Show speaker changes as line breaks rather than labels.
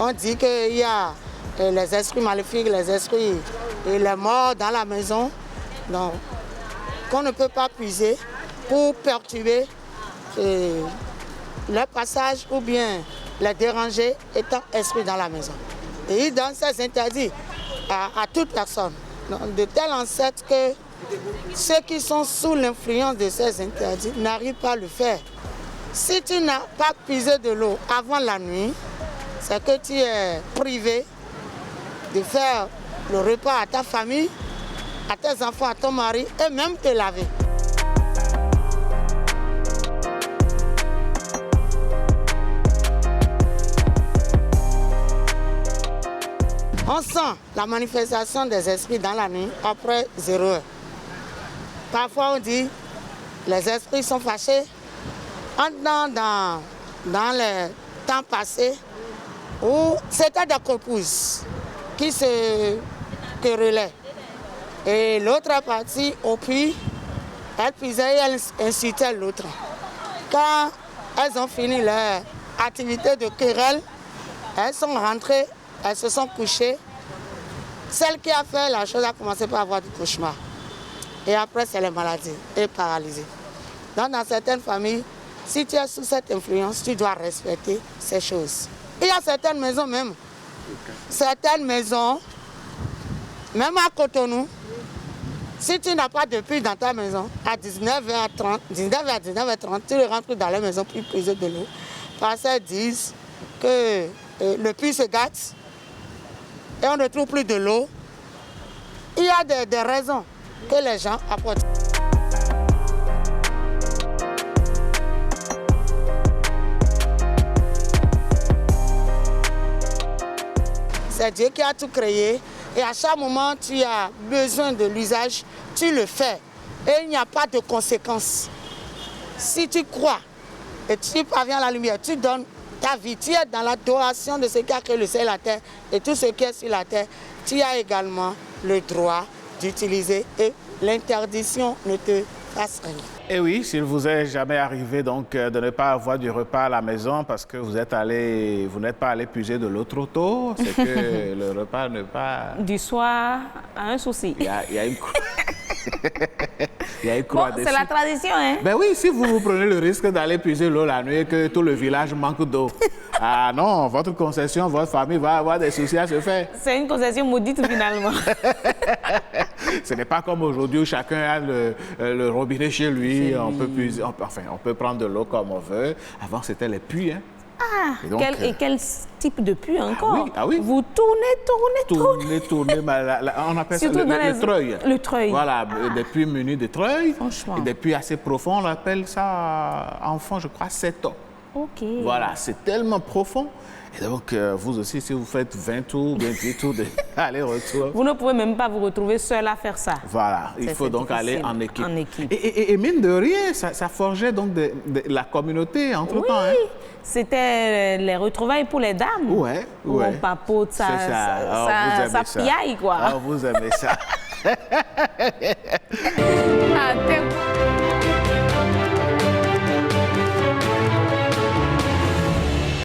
On dit qu'il y a les esprits maléfiques, les esprits et les morts dans la maison. Donc, qu'on ne peut pas puiser pour perturber le passage ou bien les déranger étant esprits dans la maison. Et il donne ces interdits à toute personne. Donc, de telle ancêtre que ceux qui sont sous l'influence de ces interdits n'arrivent pas à le faire. Si tu n'as pas puisé de l'eau avant la nuit, c'est que tu es privé de faire le repas à ta famille, à tes enfants, à ton mari et même te laver. On sent la manifestation des esprits dans la nuit après 0 heure. Parfois on dit les esprits sont fâchés. Dans les temps passés où c'était des couples qui se querellaient. Et l'autre partie au puits, elle puisait et elle incitait l'autre. Quand elles ont fini leur activité de querelle, elles sont rentrées, elles se sont couchées. Celle qui a fait la chose a commencé par avoir du cauchemar. Et après, c'est les maladies et paralysées. Donc, dans certaines familles, si tu es sous cette influence, tu dois respecter ces choses. Il y a certaines maisons même, même à Cotonou, si tu n'as pas de puits dans ta maison, à 19h30, tu rentres dans la maison pour puiser de l'eau. Parce qu'elles disent que le puits se gâte et on ne trouve plus de l'eau. Il y a des raisons que les gens apportent. C'est Dieu qui a tout créé et à chaque moment tu as besoin de l'usage, tu le fais et il n'y a pas de conséquences. Si tu crois et tu parviens à la lumière, tu donnes ta vie, tu es dans l'adoration de ce qui a créé le ciel et la terre et tout ce qui est sur la terre, tu as également le droit d'utiliser et l'interdiction ne te fasse rien.
Et oui, s'il vous est jamais arrivé donc de ne pas avoir du repas à la maison parce que vous n'êtes pas allé puiser de l'eau trop tôt, c'est que le repas n'est pas...
Du soir à un souci.
Il y a une croix dessus.
C'est la tradition, hein?
Ben oui, si vous prenez le risque d'aller puiser l'eau la nuit et que tout le village manque d'eau. Ah non, votre concession, votre famille va avoir des soucis à se faire.
C'est une concession maudite finalement.
Ce n'est pas comme aujourd'hui où chacun a le robinet chez lui, on peut puiser, on peut prendre de l'eau comme on veut. Avant, c'était les puits. Hein.
Ah, quel type de puits encore?
Ah oui.
Vous tournez.
On appelle
surtout
ça le treuil.
Le treuil.
Voilà, des puits munis de treuil.
Franchement.
Et des puits assez profonds, on appelle ça, en fond, je crois, 7 ans.
Ok.
Voilà, c'est tellement profond. Et donc, vous aussi, si vous faites 20 tours, 28 tours aller-retour...
Vous ne pouvez même pas vous retrouver seul à faire ça.
Voilà, il faut donc aller en équipe.
En équipe.
Et mine de rien, ça forgeait donc la communauté entre-temps.
Oui,
hein.
C'était les retrouvailles pour les dames.
Ouais.
On papote, ça piaille, quoi.
Ah, vous aimez ça.
Ah,